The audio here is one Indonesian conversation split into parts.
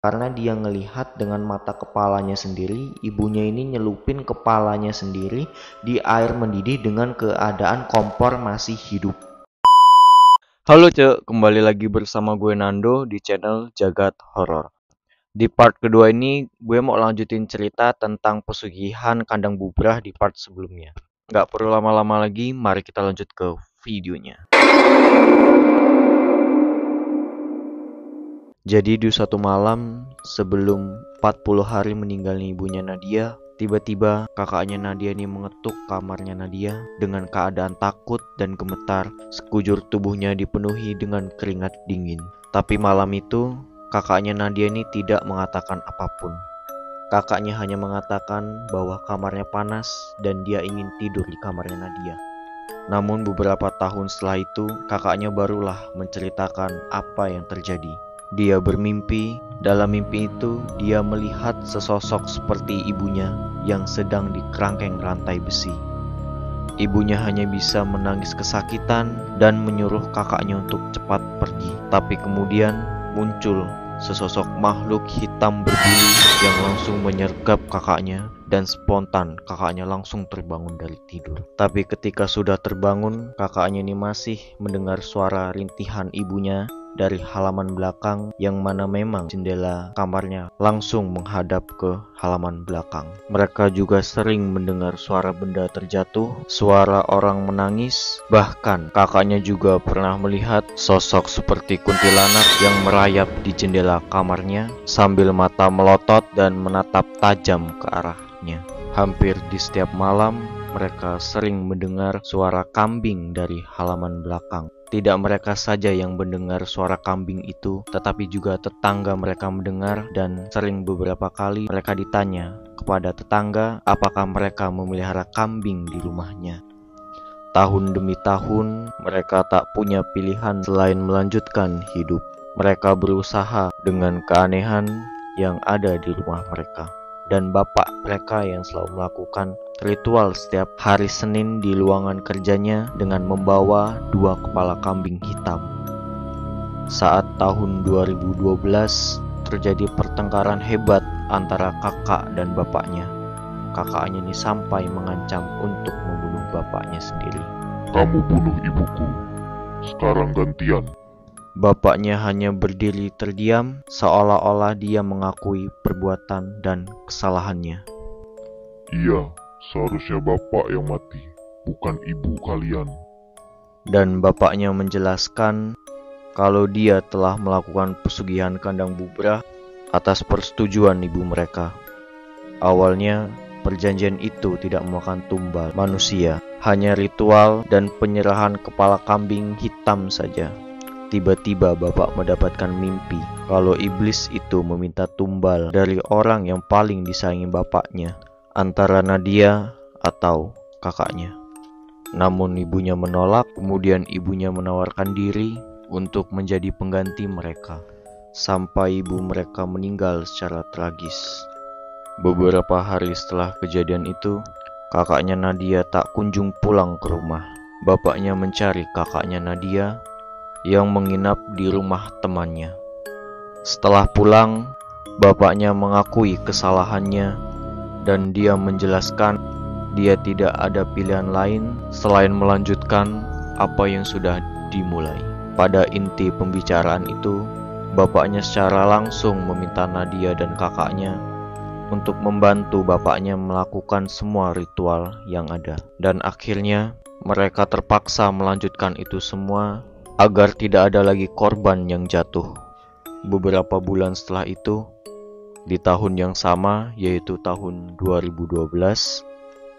Karena dia ngelihat dengan mata kepalanya sendiri, ibunya ini nyelupin kepalanya sendiri di air mendidih dengan keadaan kompor masih hidup. Halo Cek, kembali lagi bersama gue Nando di channel Jagat Horor. Di part kedua ini gue mau lanjutin cerita tentang pesugihan kandang bubrah di part sebelumnya. Nggak perlu lama-lama lagi, mari kita lanjut ke videonya. Jadi di suatu malam sebelum 40 hari meninggalnya ibunya Nadia, tiba-tiba kakaknya Nadia ini mengetuk kamarnya Nadia dengan keadaan takut dan gemetar. Sekujur tubuhnya dipenuhi dengan keringat dingin. Tapi malam itu kakaknya Nadia ini tidak mengatakan apapun. Kakaknya hanya mengatakan bahwa kamarnya panas dan dia ingin tidur di kamarnya Nadia. Namun beberapa tahun setelah itu, kakaknya barulah menceritakan apa yang terjadi. Dia bermimpi, dalam mimpi itu dia melihat sesosok seperti ibunya yang sedang dikerangkeng rantai besi. Ibunya hanya bisa menangis kesakitan dan menyuruh kakaknya untuk cepat pergi. Tapi kemudian muncul sesosok makhluk hitam berbulu yang langsung menyergap kakaknya dan spontan kakaknya langsung terbangun dari tidur. Tapi ketika sudah terbangun, kakaknya ini masih mendengar suara rintihan ibunya dari halaman belakang yang mana memang jendela kamarnya langsung menghadap ke halaman belakang. Mereka juga sering mendengar suara benda terjatuh, suara orang menangis, bahkan kakaknya juga pernah melihat sosok seperti kuntilanak yang merayap di jendela kamarnya sambil mata melotot dan menatap tajam ke arahnya. Hampir di setiap malam mereka sering mendengar suara kambing dari halaman belakang. Tidak mereka saja yang mendengar suara kambing itu, tetapi juga tetangga mereka mendengar, dan sering beberapa kali mereka ditanya kepada tetangga apakah mereka memelihara kambing di rumahnya. Tahun demi tahun mereka tak punya pilihan selain melanjutkan hidup. Mereka berusaha dengan keanehan yang ada di rumah mereka. Dan bapak mereka yang selalu melakukan ritual setiap hari Senin di ruangan kerjanya dengan membawa 2 kepala kambing hitam. Saat tahun 2012 terjadi pertengkaran hebat antara kakak dan bapaknya. Kakaknya ini sampai mengancam untuk membunuh bapaknya sendiri. Kamu bunuh ibuku, sekarang gantian. Bapaknya hanya berdiri terdiam, seolah-olah dia mengakui perbuatan dan kesalahannya. Iya, seharusnya bapak yang mati, bukan ibu kalian. Dan bapaknya menjelaskan kalau dia telah melakukan pesugihan kandang bubrah atas persetujuan ibu mereka. Awalnya, perjanjian itu tidak memakan tumbal manusia, hanya ritual dan penyerahan kepala kambing hitam saja. Tiba-tiba bapak mendapatkan mimpi kalau iblis itu meminta tumbal dari orang yang paling disayangi bapaknya, antara Nadia atau kakaknya. Namun ibunya menolak, kemudian ibunya menawarkan diri untuk menjadi pengganti mereka, sampai ibu mereka meninggal secara tragis. Beberapa hari setelah kejadian itu, kakaknya Nadia tak kunjung pulang ke rumah. Bapaknya mencari kakaknya Nadia yang menginap di rumah temannya. Setelah pulang, bapaknya mengakui kesalahannya dan dia menjelaskan dia tidak ada pilihan lain selain melanjutkan apa yang sudah dimulai. Pada inti pembicaraan itu, bapaknya secara langsung meminta Nadia dan kakaknya untuk membantu bapaknya melakukan semua ritual yang ada. Dan akhirnya mereka terpaksa melanjutkan itu semua agar tidak ada lagi korban yang jatuh. Beberapa bulan setelah itu, di tahun yang sama, yaitu tahun 2012,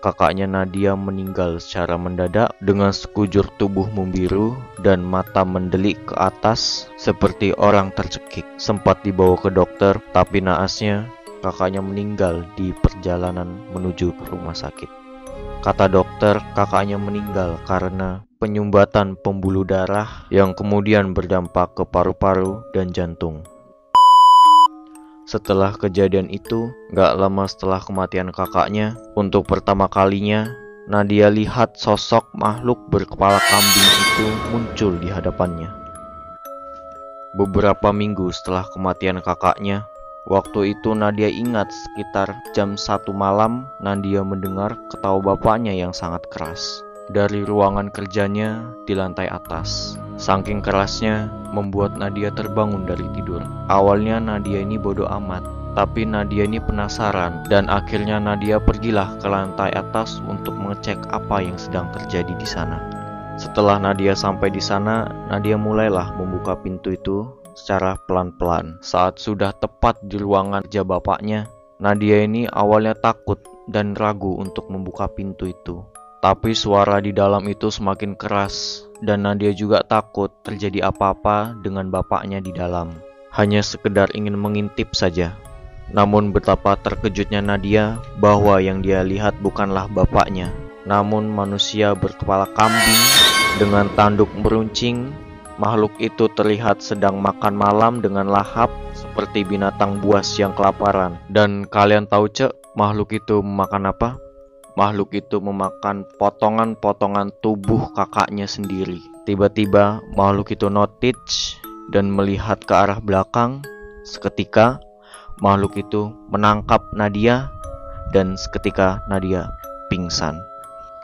kakaknya Nadia meninggal secara mendadak dengan sekujur tubuh membiru dan mata mendelik ke atas seperti orang tercekik. Sempat dibawa ke dokter, tapi naasnya kakaknya meninggal di perjalanan menuju ke rumah sakit. Kata dokter, kakaknya meninggal karena penyumbatan pembuluh darah yang kemudian berdampak ke paru-paru dan jantung. Setelah kejadian itu, gak lama setelah kematian kakaknya, untuk pertama kalinya Nadia lihat sosok makhluk berkepala kambing itu muncul di hadapannya. Beberapa minggu setelah kematian kakaknya, Waktu itu Nadia ingat sekitar jam 1 malam Nadia mendengar ketawa bapaknya yang sangat keras dari ruangan kerjanya di lantai atas. Saking kerasnya membuat Nadia terbangun dari tidur. Awalnya Nadia ini bodoh amat, tapi Nadia ini penasaran dan akhirnya Nadia pergilah ke lantai atas untuk mengecek apa yang sedang terjadi di sana. Setelah Nadia sampai di sana, Nadia mulailah membuka pintu itu secara pelan-pelan. Saat sudah tepat di ruangan kerja bapaknya, Nadia ini awalnya takut dan ragu untuk membuka pintu itu. Tapi suara di dalam itu semakin keras dan Nadia juga takut terjadi apa-apa dengan bapaknya di dalam. Hanya sekedar ingin mengintip saja. Namun betapa terkejutnya Nadia bahwa yang dia lihat bukanlah bapaknya, namun manusia berkepala kambing dengan tanduk meruncing. Makhluk itu terlihat sedang makan malam dengan lahap seperti binatang buas yang kelaparan. Dan kalian tahu makhluk itu memakan apa? Makhluk itu memakan potongan-potongan tubuh kakaknya sendiri. Tiba-tiba makhluk itu notice dan melihat ke arah belakang. Seketika makhluk itu menangkap Nadia dan seketika Nadia pingsan.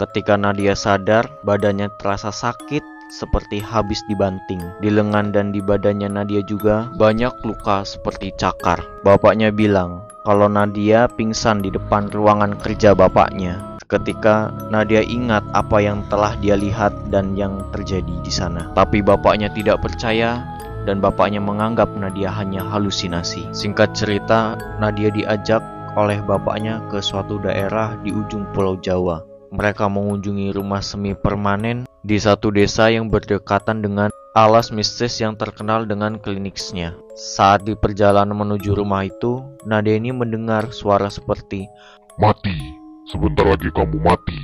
Ketika Nadia sadar, badannya terasa sakit seperti habis dibanting. Di lengan dan di badannya Nadia juga banyak luka seperti cakar. Bapaknya bilang kalau Nadia pingsan di depan ruangan kerja bapaknya. Ketika Nadia ingat apa yang telah dia lihat dan yang terjadi di sana. Tapi bapaknya tidak percaya dan bapaknya menganggap Nadia hanya halusinasi. Singkat cerita, Nadia diajak oleh bapaknya ke suatu daerah di ujung Pulau Jawa. Mereka mengunjungi rumah semi permanen di satu desa yang berdekatan dengan alas mistis yang terkenal dengan kliniknya. Saat di perjalanan menuju rumah itu, Nadia ini mendengar suara seperti, "Mati, sebentar lagi kamu mati,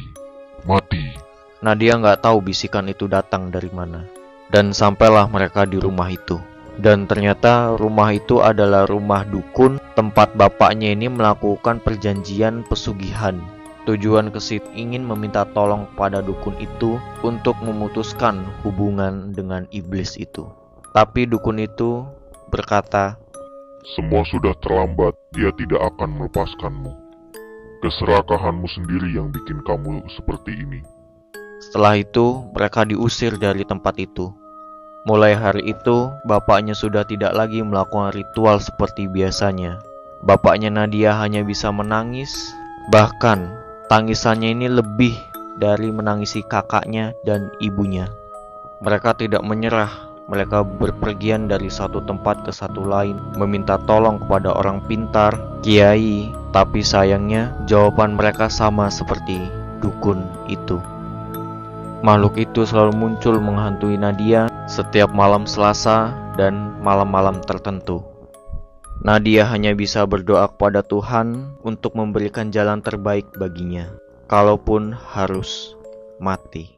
mati." Nadia nggak tahu bisikan itu datang dari mana. Dan sampailah mereka di rumah itu. Dan ternyata rumah itu adalah rumah dukun, tempat bapaknya ini melakukan perjanjian pesugihan. Tujuan ke situ ingin meminta tolong pada dukun itu untuk memutuskan hubungan dengan iblis itu. Tapi dukun itu berkata, "Semua sudah terlambat, dia tidak akan melepaskanmu. Keserakahanmu sendiri yang bikin kamu seperti ini." Setelah itu mereka diusir dari tempat itu. Mulai hari itu bapaknya sudah tidak lagi melakukan ritual seperti biasanya. Bapaknya Nadia hanya bisa menangis, bahkan tangisannya ini lebih dari menangisi kakaknya dan ibunya. Mereka tidak menyerah. Mereka berpergian dari satu tempat ke satu lain, meminta tolong kepada orang pintar, kiai, tapi sayangnya jawaban mereka sama seperti dukun itu. Makhluk itu selalu muncul menghantui Nadia setiap malam Selasa dan malam-malam tertentu. Nadia hanya bisa berdoa kepada Tuhan untuk memberikan jalan terbaik baginya, kalaupun harus mati.